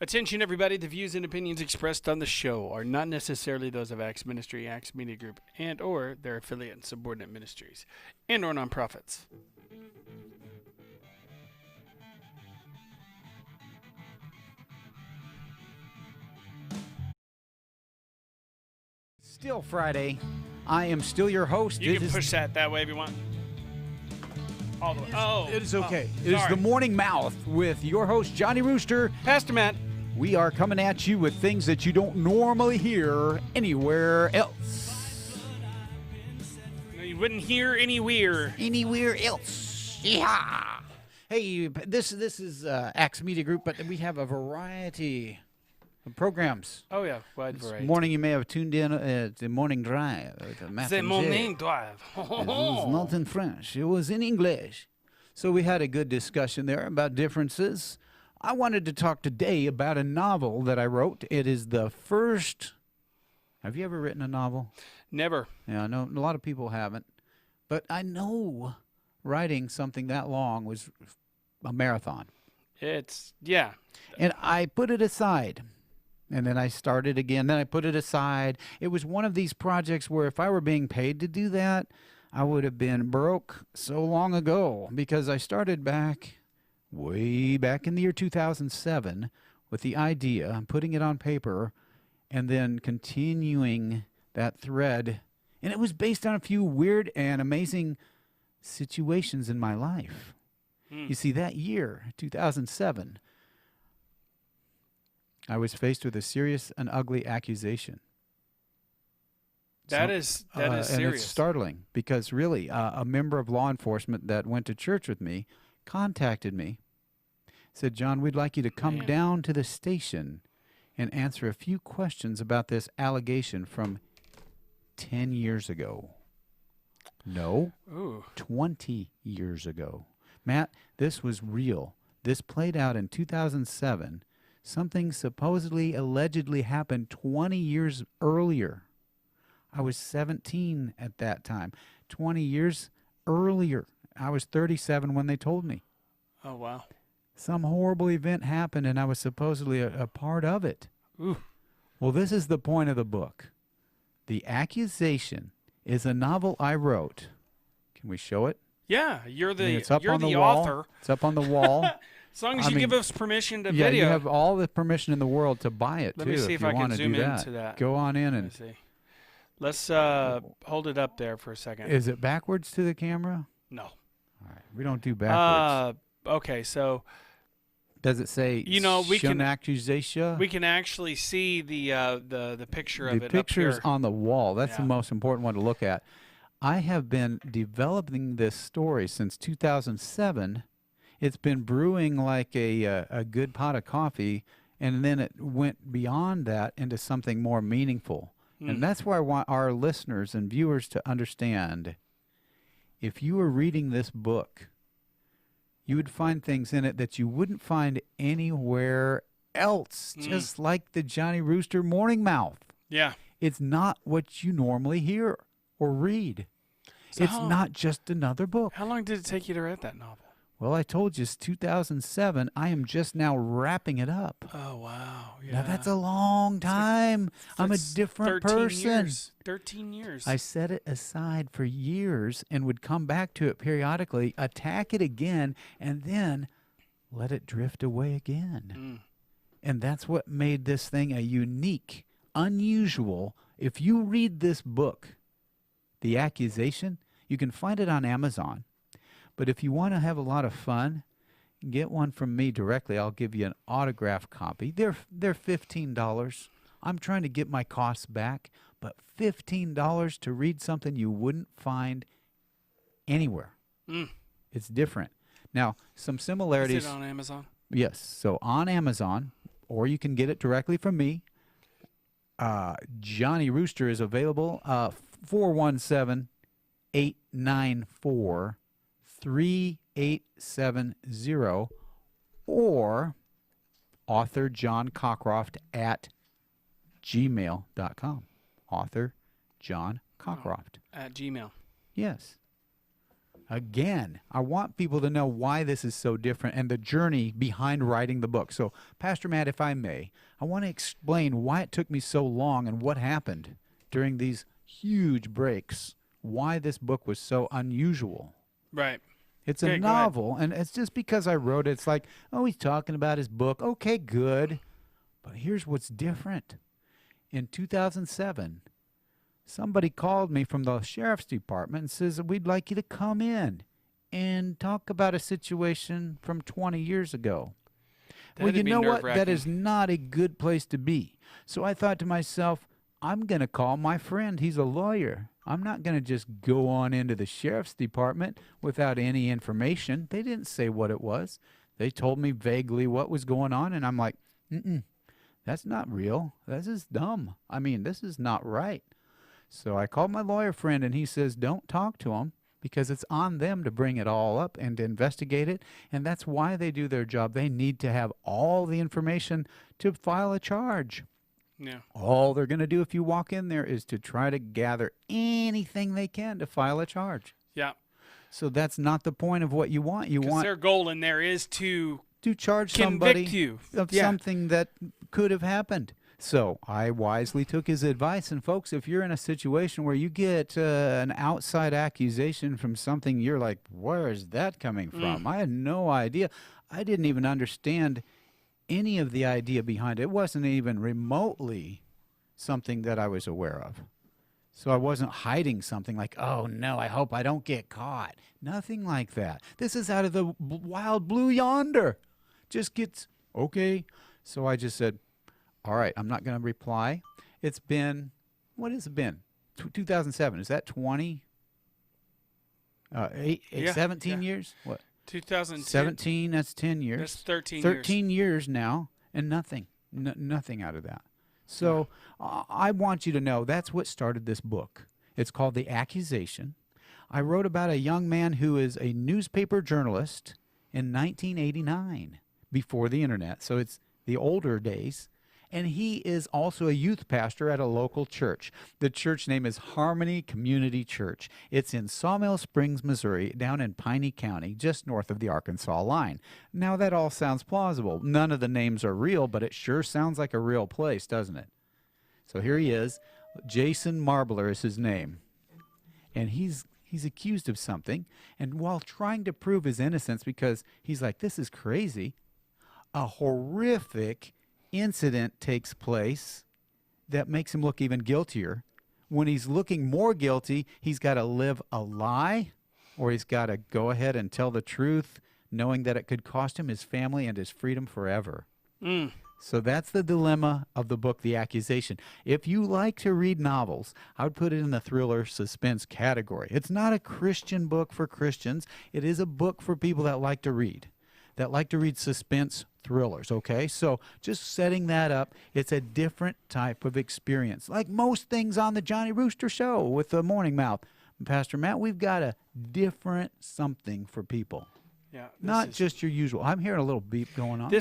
Attention, everybody. The views and opinions expressed on the show are not necessarily those of Acts Ministry, Acts Media Group, and or their affiliate and subordinate ministries, and or nonprofits. Still Friday. I am still your host. You can push that way if you want. All the way. Oh. It is okay. Oh, it is sorry. the Morning Mouth with your host, Johnny Rooster. Pastor Matt. We are coming at you with things that you don't normally hear anywhere else. No, you wouldn't hear anywhere. Anywhere else. Yeah. Hey, this is Acts Media Group, but we have a variety of programs. Oh, yeah. Wide This variety. morning you may have tuned in at the Morning Drive. The morning drive. It was not in French. It was in English. So we had a good discussion there about differences. I wanted to talk today about a novel that I wrote. It is the first. Have you ever written a novel? Never. Yeah, I know a lot of people haven't. But I know writing something that long was a marathon. Yeah. And I put it aside. And then I started again. Then I put it aside. It was one of these projects where if I were being paid to do that, I would have been broke so long ago, because I started way back in the year 2007 with the idea, and putting it on paper, and then continuing that thread. And it was based on a few weird and amazing situations in my life. You see, that year, 2007, I was faced with a serious and ugly accusation. That is serious. And it's startling because really a member of law enforcement that went to church with me contacted me, said, John, we'd like you to come down to the station and answer a few questions about this allegation from 10 years ago. No, Ooh. 20 years ago. Matt, this was real. This played out in 2007. Something supposedly, allegedly happened 20 years earlier. I was 17 at that time. 20 years earlier. I was 37 when they told me. Oh, wow. Some horrible event happened, and I was supposedly a part of it. Ooh. Well, this is the point of the book. The Accusation is a novel I wrote. Can we show it? Yeah, you're the It's up you're on the wall. author. It's up on the wall. As long as you give us permission to Yeah, video. you have all the permission in the world to buy it, Let too, me see if if you I can want to zoom do into that. Go on in Let me and... see. Let's hold it up there for a second. Is it backwards to the camera? No. All right. We don't do backwards. Okay, so Does it say we can accusation? we can actually see the picture of The it picture's up here. on the wall. That's the Yeah. most important one to look at. I have been developing this story since 2007. It's been brewing like a good pot of coffee, and then it went beyond that into something more meaningful. And that's where I want our listeners and viewers to understand. If you were reading this book, you would find things in it that you wouldn't find anywhere else, just like the Johnny Rooster Morning Mouth. Yeah. It's not what you normally hear or read. So It's not just another book. How long did it take you to write that novel? Well, I told you it's 2007. I am just now wrapping it up. Oh, wow. Yeah. Now, that's a long time. I'm a That's different 13 person. Years. 13 years. I set it aside for years and would come back to it periodically, attack it again, and then let it drift away again. And that's what made this thing a unique, unusual. If you read this book, The Accusation, you can find it on Amazon. But if you want to have a lot of fun, get one from me directly. I'll give you an autographed copy. They're $15. I'm trying to get my costs back, but $15 to read something you wouldn't find anywhere. It's different. Now, some similarities. Is it on Amazon? Yes. So on Amazon, or you can get it directly from me. Johnny Rooster is available. 417-894-3870 or author John Cockcroft at gmail.com. Author John Cockcroft. At Gmail. Yes. Again, I want people to know why this is so different and the journey behind writing the book. So, Pastor Matt, if I may, I want to explain why it took me so long and what happened during these huge breaks, why this book was so unusual. Right. It's a novel, and it's just because I wrote it, it's like, oh, he's talking about his book. Okay, good. But here's what's different. In 2007, somebody called me from the sheriff's department and says, we'd like you to come in and talk about a situation from 20 years ago. Well, you know what? That is not a good place to be. So I thought to myself, I'm going to call my friend. He's a lawyer. I'm not going to just go on into the sheriff's department without any information. They didn't say what it was. They told me vaguely what was going on, and I'm like, that's not real. This is dumb. I mean, this is not right. So I called my lawyer friend, and he says, don't talk to him because it's on them to bring it all up and to investigate it, and that's why they do their job. They need to have all the information to file a charge. Yeah. All they're going to do if you walk in there is to try to gather anything they can to file a charge. Yeah. So that's not the point of what you want. You want their goal in there is to charge somebody you of something that could have happened. So I wisely took his advice. And folks, if you're in a situation where you get an outside accusation from something, you're like, where is that coming from? I had no idea. I didn't even understand any of the idea behind it. It wasn't even remotely something that I was aware of. So I wasn't hiding something like, oh, no, I hope I don't get caught. Nothing like that. This is out of the wild blue yonder. Just gets, okay. So I just said, all right, I'm not going to reply. It's been, what has it been? 2007. Is that 20? 17 years? What? 2017, that's 10 years. That's 13 years. 13 years now, and nothing. Nothing out of that. So I want you to know that's what started this book. It's called The Accusation. I wrote about a young man who is a newspaper journalist in 1989, before the internet. So it's the older days. And he is also a youth pastor at a local church. The church name is Harmony Community Church. It's in Sawmill Springs, Missouri, down in Piney County, just north of the Arkansas line. Now, that all sounds plausible. None of the names are real, but it sure sounds like a real place, doesn't it? So here he is. Jason Marbler is his name. And he's accused of something. And while trying to prove his innocence, because he's like, this is crazy, a horrific incident takes place that makes him look even guiltier. When he's looking more guilty, he's got to live a lie, or he's got to go ahead and tell the truth, knowing that it could cost him his family and his freedom forever. So that's the dilemma of the book, The Accusation. If you like to read novels, I would put it in the thriller suspense category. It's not a Christian book for Christians. It is a book for people that like to read suspense thrillers, okay? So just setting that up, it's a different type of experience. Like most things on the Johnny Rooster Show with the Morning Mouth. Pastor Matt, we've got a different something for people. Yeah. Not just your usual. I'm hearing a little beep going on.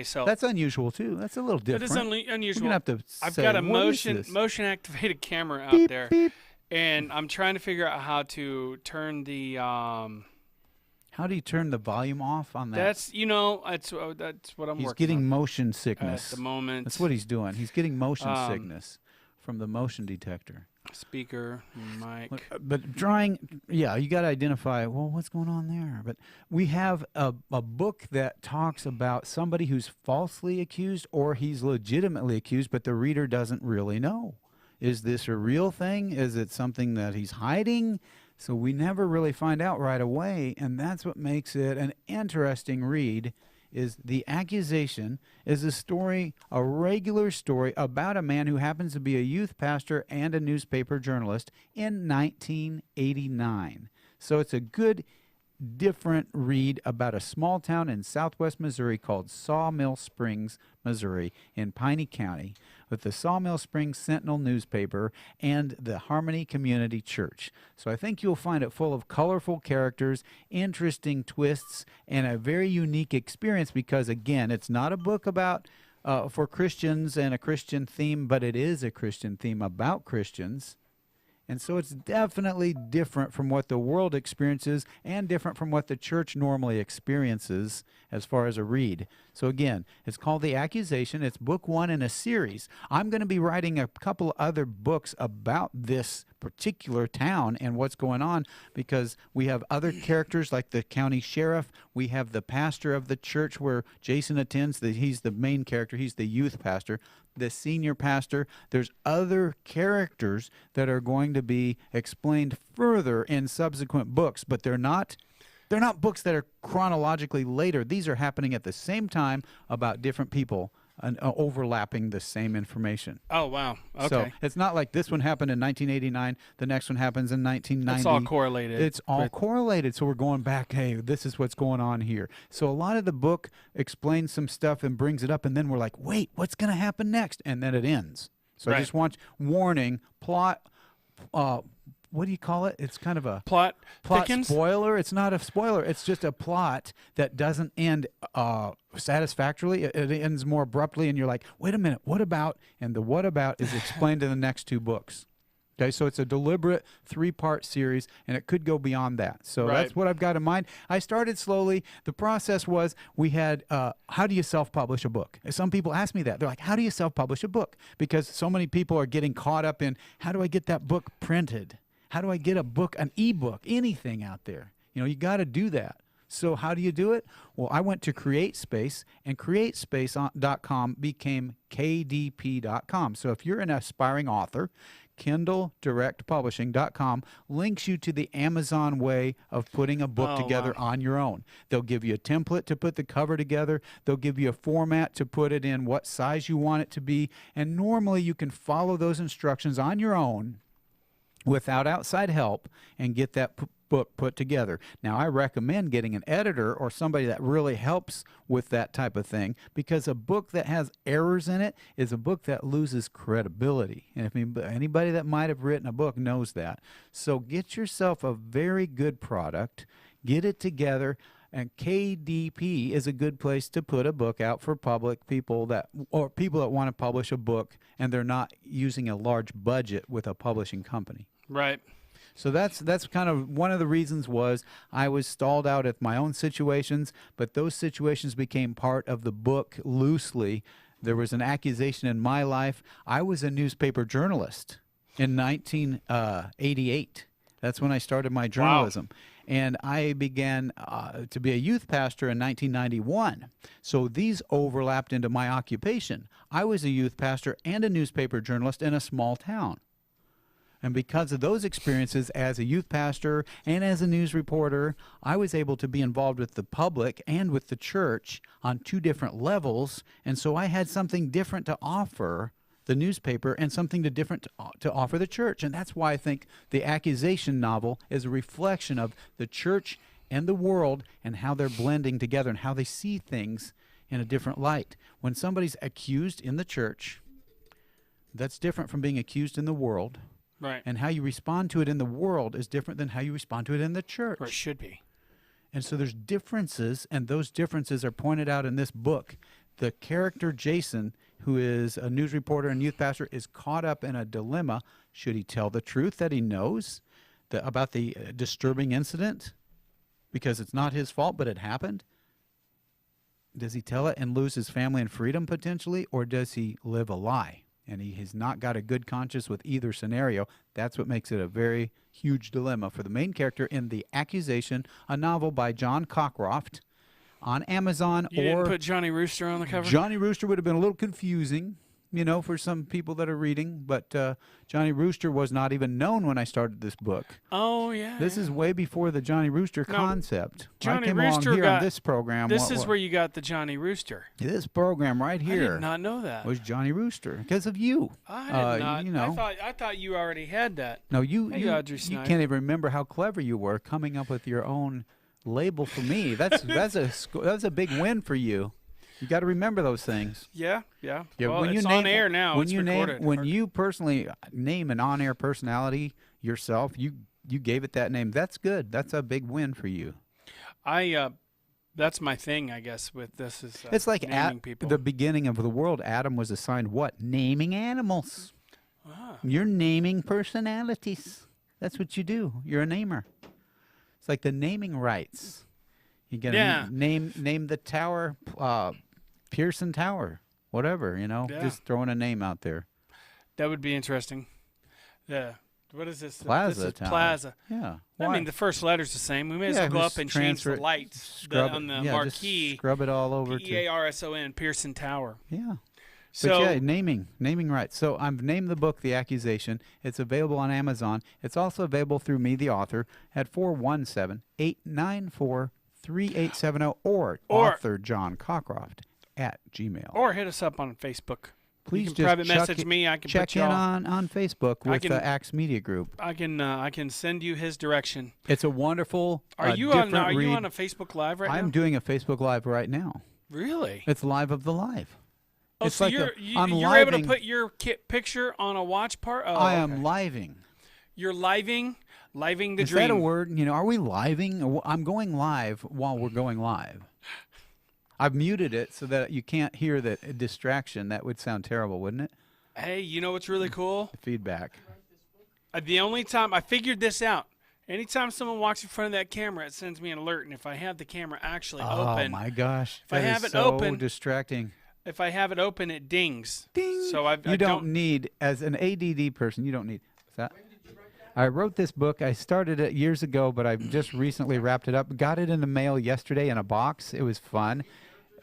So that's unusual too. That's a little different. It is unusual. We're gonna have to I've got a motion activated camera out beep, there, beep. And I'm trying to figure out how to turn the How do you turn the volume off on that? That's that's what I'm working on. He's getting motion sickness at the moment. That's what he's doing. He's getting motion sickness from the motion detector. Speaker, mic. But drawing, yeah, you got to identify, well, what's going on there? But we have a book that talks about somebody who's falsely accused or he's legitimately accused, but the reader doesn't really know. Is this a real thing? Is it something that he's hiding? So we never really find out right away, and that's what makes it an interesting read. Is The Accusation is a regular story about a man who happens to be a youth pastor and a newspaper journalist in 1989. So it's a good, different read about a small town in southwest Missouri called Sawmill Springs, Missouri, in Piney County, with the Sawmill Springs Sentinel newspaper and the Harmony Community Church. So I think you'll find it full of colorful characters, interesting twists, and a very unique experience because, again, it's not a book about for Christians and a Christian theme, but it is a Christian theme about Christians. And so it's definitely different from what the world experiences and different from what the church normally experiences as far as a read. So again, it's called The Accusation. It's book 1 in a series. I'm going to be writing a couple other books about this particular town and what's going on, because we have other characters like the county sheriff. We have the pastor of the church where Jason attends. He's the main character. He's the youth pastor. The senior pastor. There's other characters that are going to be explained further in subsequent books, but they're not books that are chronologically later. These are happening at the same time about different people and overlapping the same information. Oh, wow. Okay. So it's not like this one happened in 1989, the next one happens in 1990. It's all correlated. It's all correlated. So we're going back, hey, this is what's going on here. So a lot of the book explains some stuff and brings it up, and then we're like, wait, what's going to happen next? And then it ends. So I just want warning, plot, what do you call it? It's kind of a plot thickens? Spoiler. It's not a spoiler. It's just a plot that doesn't end satisfactorily. It ends more abruptly, and you're like, wait a minute, what about? And the what about is explained in the next 2 books. Okay, so it's a deliberate 3-part series, and it could go beyond that. So that's what I've got in mind. I started slowly. The process was we had, how do you self-publish a book? Some people ask me that. They're like, how do you self-publish a book? Because so many people are getting caught up in, how do I get that book printed? How do I get a book, an ebook, anything out there? You know, you got to do that. So how do you do it? Well, I went to CreateSpace, and CreateSpace.com became KDP.com. So if you're an aspiring author, KindleDirectPublishing.com links you to the Amazon way of putting a book together on your own. They'll give you a template to put the cover together. They'll give you a format to put it in, what size you want it to be. And normally you can follow those instructions on your own without outside help and get that book put together. Now, I recommend getting an editor or somebody that really helps with that type of thing, because a book that has errors in it is a book that loses credibility. And if anybody that might have written a book knows that. So get yourself a very good product, get it together, and KDP is a good place to put a book out for public people that want to publish a book and they're not using a large budget with a publishing company. Right. So that's kind of one of the reasons was I was stalled out at my own situations, but those situations became part of the book loosely. There was an accusation in my life. I was a newspaper journalist in 1988. That's when I started my journalism. Wow. And I began to be a youth pastor in 1991. So these overlapped into my occupation. I was a youth pastor and a newspaper journalist in a small town. And because of those experiences as a youth pastor and as a news reporter, I was able to be involved with the public and with the church on 2 different levels. And so I had something different to offer the newspaper and something different to offer the church. And that's why I think the Accusation novel is a reflection of the church and the world and how they're blending together and how they see things in a different light. When somebody's accused in the church, that's different from being accused in the world. Right. And how you respond to it in the world is different than how you respond to it in the church. Or it should be. And so there's differences, and those differences are pointed out in this book. The character Jason, who is a news reporter and youth pastor, is caught up in a dilemma. Should he tell the truth that he knows about the disturbing incident? Because it's not his fault, but it happened. Does he tell it and lose his family and freedom potentially, or does he live a lie? And he has not got a good conscience with either scenario. That's what makes it a very huge dilemma for the main character in The Accusation, a novel by John Cockcroft on Amazon. You didn't put Johnny Rooster on the cover? Johnny Rooster would have been a little confusing, for some people that are reading. But Johnny Rooster was not even known when I started this book. Oh, yeah. This is way before the Johnny Rooster concept. Johnny I came Rooster along here on this program. This is where you got the Johnny Rooster. This program right here. I did not know that. Was Johnny Rooster because of you. I did not. I thought you already had that. No, you can't even remember how clever you were coming up with your own label for me. That's a big win for you. You got to remember those things. Yeah. Well, when it's on air now. It's recorded. When you personally name an on-air personality yourself, you gave it that name. That's good. That's a big win for you. That's my thing, I guess. With this is it's like naming people. The beginning of the world. Adam was assigned what? Naming animals. Ah. You're naming personalities. That's what you do. You're a namer. It's like the naming rights. You get Yeah. name the tower, Pearson Tower, whatever. Yeah. Just throwing a name out there. That would be interesting. Yeah. What is this? Plaza This is Tower. Plaza. Yeah. I mean, the first letter's the same. We may as well go up and change the lights on the marquee. Just scrub it all over. Pearson, Pearson Tower. Yeah. So But yeah, naming rights. So I've named the book The Accusation. It's available on Amazon. It's also available through me, the author, at 417-894-3870 or author John Cockcroft at Gmail. Or hit us up on Facebook. Please you can just private message me. I can check put you in on Facebook with the Axe Media Group. I can send you his direction. It's a wonderful. Are you on a read. Facebook Live right now? I'm doing a Facebook Live right now. Really? It's live of the live. Oh, it's so like you're able to put your picture on a watch part? Oh, I am living. You're living the dream. Is that a word? Are we living? I'm going live while we're going live. I've muted it so that you can't hear the distraction. That would sound terrible, wouldn't it? Hey, you know what's really cool? Feedback. The only time I figured this out, anytime someone walks in front of that camera, it sends me an alert. And if I have the camera actually open, oh my gosh, if I have it so open, distracting. If I have it open, it dings. Ding. So I don't need, as an ADD person, you don't need. What's that? I wrote this book. I started it years ago, but I've just recently wrapped it up. Got it in the mail yesterday in a box. It was fun.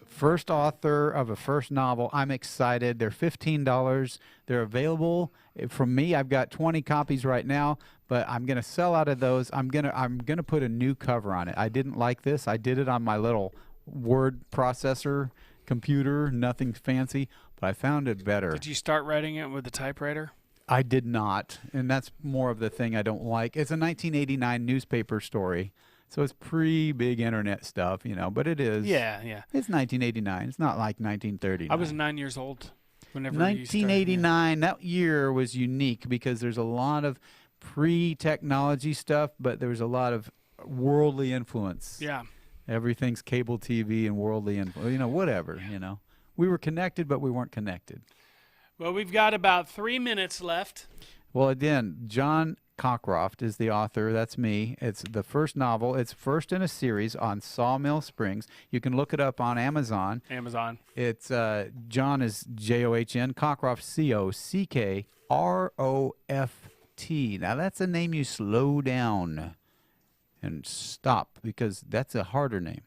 First author of a first novel. I'm excited. They're $15. They're available from me. I've got 20 copies right now, but I'm gonna sell out of those. I'm gonna put a new cover on it. I didn't like this. I did it on my little word processor computer. Nothing fancy, but I found it better. Did you start writing it with a typewriter? I did not, and that's more of the thing I don't like. It's a 1989 newspaper story. So it's pre-big internet stuff, but it is. Yeah. It's 1989. It's not like 1939. I was 9 years old whenever 1989, that year was unique because there's a lot of pre-technology stuff, but there was a lot of worldly influence. Yeah. Everything's cable TV and worldly influence, whatever, We were connected, but we weren't connected. Well, we've got about 3 minutes left. Well, again, John Cockcroft is the author. That's me. It's the first novel. It's first in a series on Sawmill Springs. You can look it up on Amazon. It's John is John, Cockcroft Cockroft. Now that's a name you slow down and stop because that's a harder name.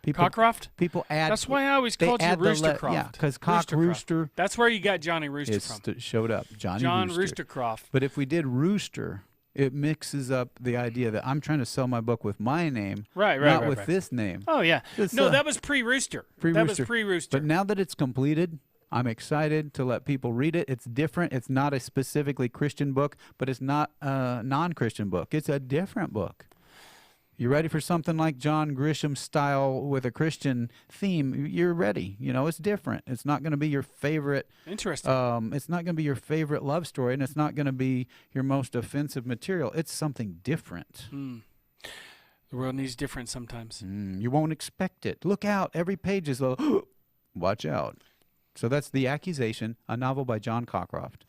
Cockcroft? People add. That's why I always called you Roostercroft. Yeah, because Rooster. That's where you got Johnny Rooster from. Showed up. John Roostercroft. But if we did Rooster, it mixes up the idea that I'm trying to sell my book with my name, not with this name. Oh, yeah. No, that was pre-Rooster. That was pre-Rooster. But now that it's completed, I'm excited to let people read it. It's different. It's not a specifically Christian book, but it's not a non-Christian book. It's a different book. You ready for something like John Grisham style with a Christian theme? You're ready. It's different. It's not going to be your favorite. Interesting. It's not going to be your favorite love story, and it's not going to be your most offensive material. It's something different. The world needs different sometimes. You won't expect it. Look out. Every page is a watch out. So that's The Accusation, a novel by John Cockcroft.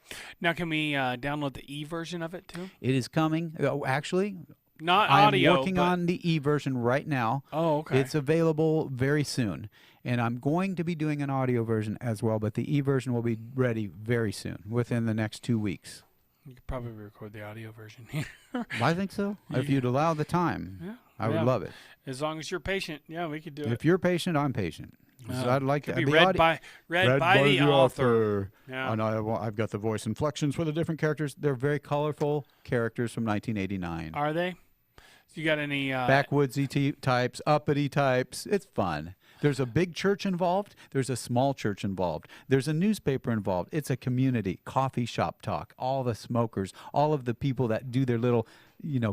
Now, can we download the e-version of it, too? It is coming. Actually... Not audio. I'm working on the e-version right now. Oh, okay. It's available very soon. And I'm going to be doing an audio version as well, but the e-version will be ready very soon, within the next 2 weeks. You could probably record the audio version here. I think so. Yeah. If you'd allow the time, I would love it. As long as you're patient, we could do it. If you're patient, I'm patient. So I'd like to be read by the author. Yeah. And I've got the voice inflections for the different characters. They're very colorful characters from 1989. Are they? You got any backwoodsy types, uppity types? It's fun. There's a big church involved. There's a small church involved. There's a newspaper involved. It's a community, coffee shop talk, all the smokers, all of the people that do their little,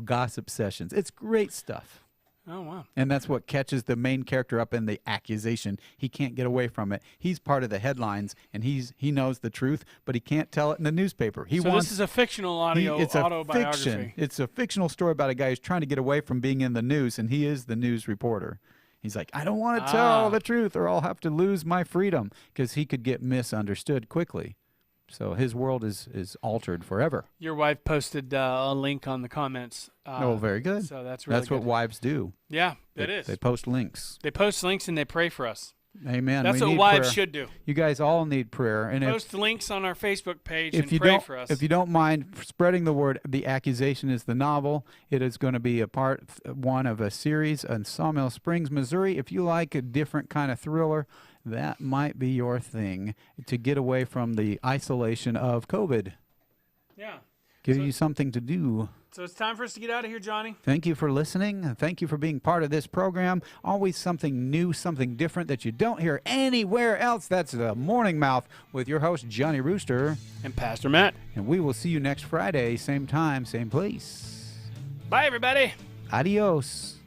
gossip sessions. It's great stuff. Oh, wow. And that's what catches the main character up in The Accusation. He can't get away from it. He's part of the headlines, and he knows the truth, but he can't tell it in the newspaper. This is a fictional autobiography. Fiction. It's a fictional story about a guy who's trying to get away from being in the news, and he is the news reporter. He's like, I don't want to tell the truth, or I'll have to lose my freedom, because he could get misunderstood quickly. So his world is altered forever. Your wife posted a link on the comments. Oh, very good. So that's really That's what good. wives do. Yeah, it is. They post links. They post links and they pray for us. Amen. That's We what need wives prayer. should do. You guys all need prayer. And Post links on our Facebook page and if you pray don't, for us. if you don't mind spreading the word, The Accusation is the novel. It is going to be a part one of a series in Sawmill Springs, Missouri. If you like a different kind of thriller, that might be your thing to get away from the isolation of COVID. Yeah. Give So- you something to do. So it's time for us to get out of here, Johnny. Thank you for listening. And thank you for being part of this program. Always something new, something different that you don't hear anywhere else. That's the Morning Mouth with your host, Johnny Rooster. And Pastor Matt. And we will see you next Friday, same time, same place. Bye, everybody. Adios.